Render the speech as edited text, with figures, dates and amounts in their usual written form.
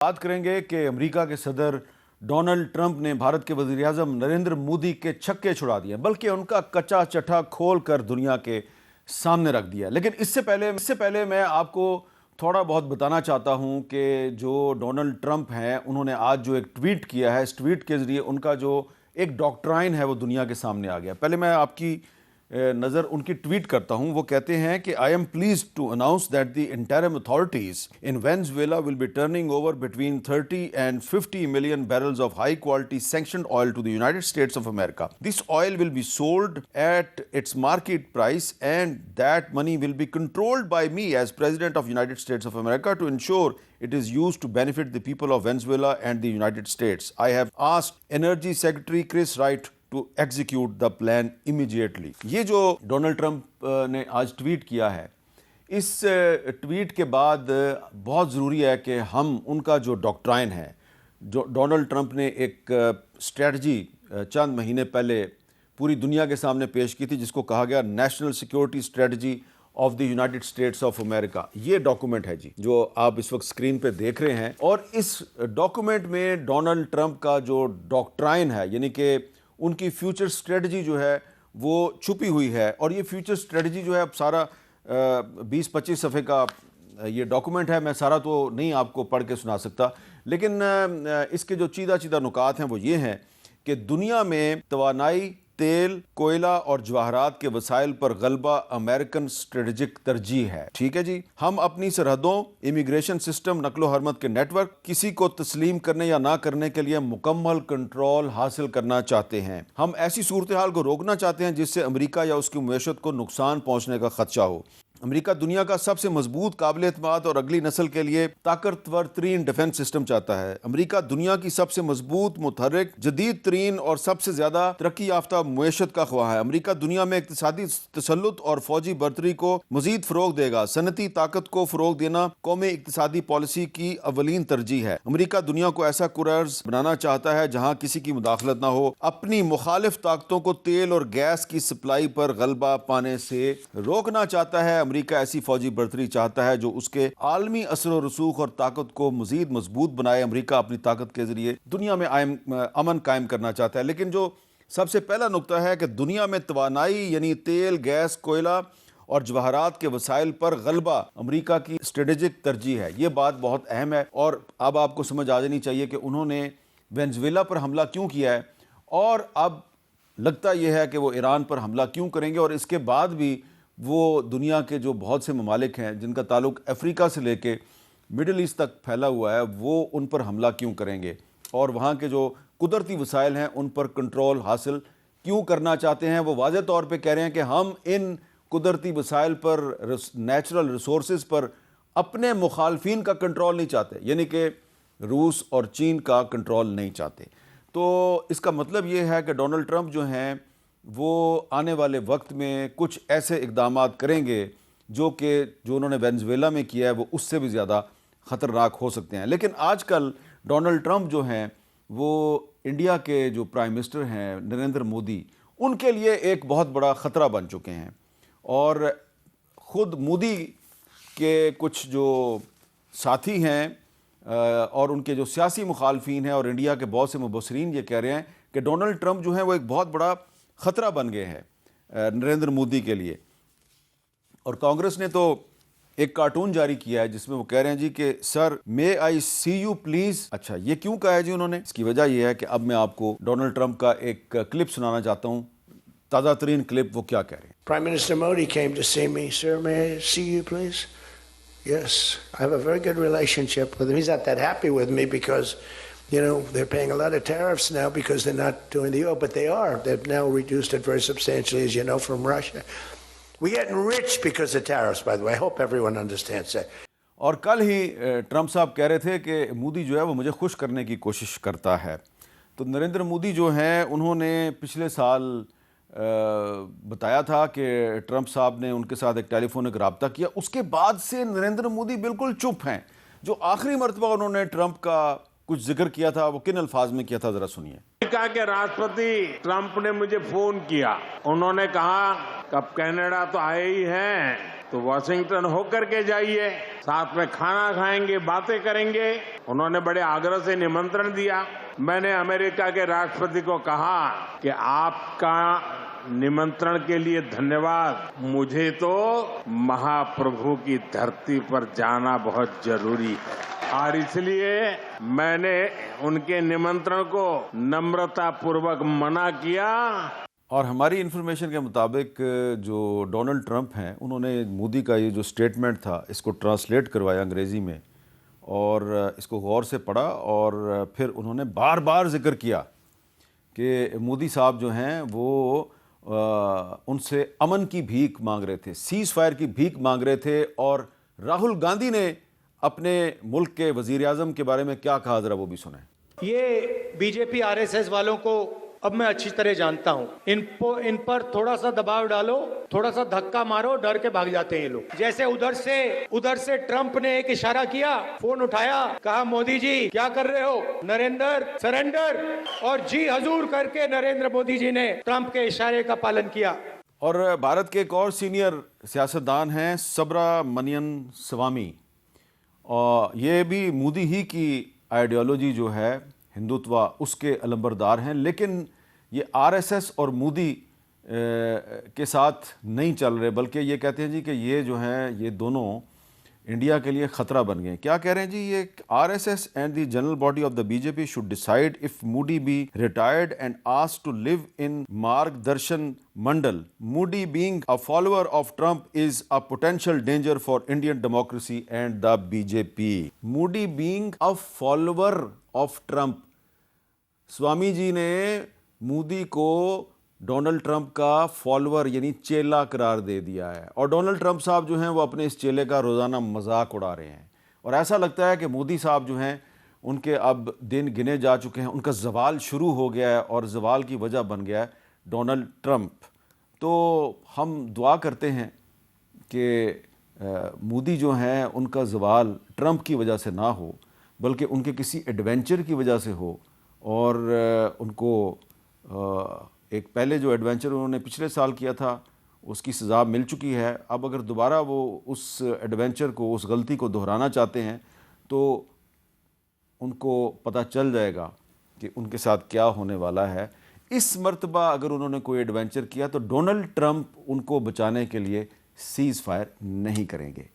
बात करेंगे कि अमेरिका के सदर डोनाल्ड ट्रंप ने भारत के वज़ीर-ए-आज़म नरेंद्र मोदी के छक्के छुड़ा दिए, बल्कि उनका कच्चा चट्टा खोल कर दुनिया के सामने रख दिया। लेकिन इससे पहले मैं आपको थोड़ा बहुत बताना चाहता हूं कि जो डोनाल्ड ट्रंप हैं, उन्होंने आज जो एक ट्वीट किया है, इस ट्वीट के ज़रिए उनका जो एक डॉक्ट्राइन है वो दुनिया के सामने आ गया। पहले मैं आपकी नज़र उनकी ट्वीट करता हूं। वो कहते हैं कि I am please to announce that the interim authorities in Venezuela will be turning over between 30 and 50 million barrels of high quality sanctioned oil to the United States of America. This oil will be sold at its market price and that money will be controlled by me as President of United States of America to ensure it is used to benefit the people of Venezuela and the United States. I have asked Energy Secretary Chris Wright to execute the plan immediately. ये जो Donald Trump ने आज tweet किया है, इस tweet के बाद बहुत ज़रूरी है कि हम उनका जो डॉक्ट्राइन है, जो डोनाल्ड ट्रंप ने एक स्ट्रेटजी चंद महीने पहले पूरी दुनिया के सामने पेश की थी, जिसको कहा गया national security strategy of the United states of America. ये डॉक्यूमेंट है जी, जो आप इस वक्त स्क्रीन पे देख रहे हैं। और इस डॉक्यूमेंट में डोनाल्ड ट्रंप का जो डॉक्ट्राइन है, यानी कि उनकी फ्यूचर स्ट्रेटजी जो है वो छुपी हुई है। और ये फ्यूचर स्ट्रेटजी जो है, अब सारा 20-25 सफ़े का ये डॉक्यूमेंट है, मैं सारा तो नहीं आपको पढ़ के सुना सकता, लेकिन इसके जो चीदा नुकात हैं वो ये हैं कि दुनिया में तवानाई, तेल, कोयला और जवाहरात के वसाइल पर गलबा अमेरिकन स्ट्रेटेजिक तरजीह है। ठीक है जी। हम अपनी सरहदों, इमिग्रेशन सिस्टम, नकलो हरमत के नेटवर्क, किसी को तस्लीम करने या ना करने के लिए मुकम्मल कंट्रोल हासिल करना चाहते हैं। हम ऐसी सूरत हाल को रोकना चाहते हैं जिससे अमेरिका या उसकी मईशत को नुकसान पहुंचने का खदशा हो। अमेरिका दुनिया का सबसे मजबूत, काबिल एतमाद और अगली नस्ल के लिए ताकतवर तरीन डिफेंस सिस्टम चाहता है। अमेरिका दुनिया की सबसे मजबूत, मुतहर्रिक, जदीद तरीन और सबसे ज्यादा तरक्की याफ्ता मईशत का ख्वाह है। अमेरिका दुनिया में इक्तिसादी तसल्लुत और फौजी बर्तरी को मजीद फरोग देगा। सनती ताकत को फरोग देना कौमी इक्तिसादी पॉलिसी की अवलीन तरजीह है। अमेरिका दुनिया को ऐसा कुरर्ज बनाना चाहता है जहाँ किसी की मुदाखलत ना हो। अपनी मुखालिफ ताकतों को तेल और गैस की सप्लाई पर गलबा पाने से रोकना चाहता है। अमेरिका ऐसी फौजी बर्तरी चाहता है जो उसके आलमी असर और रसूख और ताकत को मजीद मजबूत बनाए। अमेरिका अपनी ताकत के जरिए दुनिया में अमन कायम करना चाहता है। लेकिन जो सबसे पहला नुक्ता है कि दुनिया में तवानाई यानी तेल, गैस, कोयला और जवाहरात के वसाइल पर गलबा अमेरिका की स्ट्रेटेजिक तरजीह है। ये बात बहुत अहम है और अब आपको समझ आ जानी चाहिए कि उन्होंने वेनेजुएला पर हमला क्यों किया है और अब लगता यह है कि वो ईरान पर हमला क्यों करेंगे। और इसके बाद भी वो दुनिया के जो बहुत से ममालिक हैं जिनका ताल्लुक अफ्रीका से लेके मिडिल ईस्ट तक फैला हुआ है, वो उन पर हमला क्यों करेंगे और वहाँ के जो कुदरती वसाइल हैं उन पर कंट्रोल हासिल क्यों करना चाहते हैं। वो वाज़ेह तौर पे कह रहे हैं कि हम इन कुदरती वसाइल पर, नेचुरल रिसोर्सेज पर अपने मुखालफिन का कंट्रोल नहीं चाहते, यानी कि रूस और चीन का कंट्रोल नहीं चाहते। तो इसका मतलब ये है कि डोनाल्ड ट्रंप जो हैं वो आने वाले वक्त में कुछ ऐसे इक़दामात करेंगे जो उन्होंने वेनेजुएला में किया है वो उससे भी ज़्यादा ख़तरनाक हो सकते हैं। लेकिन आजकल डोनाल्ड ट्रंप जो हैं वो इंडिया के जो प्राइम मिनिस्टर हैं नरेंद्र मोदी, उनके लिए एक बहुत बड़ा ख़तरा बन चुके हैं। और ख़ुद मोदी के कुछ जो साथी हैं और उनके जो सियासी मुखालफिन हैं और इंडिया के बहुत से मुबसरीन ये कह रहे हैं कि डोनाल्ड ट्रंप जो हैं वो एक बहुत बड़ा ख़तरा बन गए हैं नरेंद्र मोदी के लिए। और कांग्रेस ने तो एक कार्टून जारी किया है जिसमें वो कह रहे हैं जी कि sir may I see you please. अच्छा, ये क्यों कहा है जी उन्होंने? इसकी वजह यह है कि अब मैं आपको डोनाल्ड ट्रंप का एक क्लिप सुनाना चाहता हूँ, ताज़ा तरीन क्लिप। वो क्या कह रहे हैं? Prime Minister Modi came to see me. Sir, may I see you please? Yes, I have a very good relationship with him. He's not that happy with me because they're paying a lot of tariffs now because they're not doing the oil, but they are. They've now reduced it very substantially, as you know, from Russia. We're getting rich because of tariffs, by the way. I hope everyone understands that. और कल ही Trump साहब कह रहे थे कि मोदी जो है वो मुझे खुश करने की कोशिश करता है। तो नरेंद्र मोदी जो हैं उन्होंने पिछले साल बताया था कि ट्रंप साहब ने उनके साथ एक टेलीफोनिक रब्ता किया। उसके बाद से नरेंद्र मोदी बिल्कुल चुप हैं। जो आखिरी मरतबा उन्होंने ट्रंप का कुछ जिक्र किया था वो किन अल्फाज में किया था, जरा सुनिए। अमेरिका के राष्ट्रपति ट्रंप ने मुझे फोन किया। उन्होंने कहा कि अब कनाडा तो आए ही हैं, तो वॉशिंगटन होकर के जाइए, साथ में खाना खाएंगे, बातें करेंगे। उन्होंने बड़े आग्रह से निमंत्रण दिया। मैंने अमेरिका के राष्ट्रपति को कहा कि आपका निमंत्रण के लिए धन्यवाद, मुझे तो महाप्रभु की धरती पर जाना बहुत जरूरी है और इसलिए मैंने उनके निमंत्रण को नम्रता पूर्वक मना किया। और हमारी इन्फॉर्मेशन के मुताबिक जो डोनाल्ड ट्रंप हैं उन्होंने मोदी का ये जो स्टेटमेंट था इसको ट्रांसलेट करवाया अंग्रेज़ी में और इसको गौर से पढ़ा और फिर उन्होंने बार बार जिक्र किया कि मोदी साहब जो हैं वो उनसे अमन की भीख मांग रहे थे, सीज़ फायर की भीख मांग रहे थे। और राहुल गांधी ने अपने मुल्क के वज़ीर आज़म के बारे में क्या कहा, ज़रा वो भी सुने। ये बीजेपी आरएसएस वालों को अब मैं अच्छी तरह जानता हूं। इन पर थोड़ा सा दबाव डालो, थोड़ा सा धक्का मारो, डर के भाग जाते हैं ये लोग। जैसे उधर से ट्रंप ने एक इशारा किया, फोन उठाया, कहा मोदी जी क्या कर रहे हो, नरेंद्र सरेंडर, और जी हजूर करके नरेंद्र मोदी जी ने ट्रंप के इशारे का पालन किया। और भारत के एक और सीनियर सियासतदान हैं सुब्रमण्यम स्वामी, और ये भी मोदी ही की आइडियोलॉजी जो है हिंदुत्व उसके अलंबरदार हैं, लेकिन ये आरएसएस और मोदी के साथ नहीं चल रहे, बल्कि ये कहते हैं जी कि ये जो हैं ये दोनों इंडिया के लिए ख़तरा बन गए। क्या कह रहे हैं जी, ये RSS and the general body of the BJP should decide if Modi be retired and asked to live in Margdarshan Mandal. Modi being a follower of Trump is a potential danger for Indian democracy and the BJP. Modi being a follower of Trump, Swami ji ने मोदी को Donald Trump का follower यानी चेला करार दे दिया है, और Donald Trump साहब जो हैं वो अपने इस चेले का रोज़ाना मजाक उड़ा रहे हैं। और ऐसा लगता है कि मोदी साहब जो हैं उनके अब दिन गिने जा चुके हैं, उनका जवाल शुरू हो गया है और जवाल की वजह बन गया है डोनाल्ड ट्रंप। तो हम दुआ करते हैं कि मोदी जो हैं उनका जवाल ट्रंप की वजह से ना हो, बल्कि उनके किसी एडवेंचर की वजह से हो, और उनको एक पहले जो एडवेंचर उन्होंने पिछले साल किया था उसकी सज़ा मिल चुकी है। अब अगर दोबारा वो उस एडवेंचर को, उस गलती को दोहराना चाहते हैं तो उनको पता चल जाएगा कि उनके साथ क्या होने वाला है। इस मर्तबा अगर उन्होंने कोई एडवेंचर किया तो डोनाल्ड ट्रंप उनको बचाने के लिए सीज़ फायर नहीं करेंगे।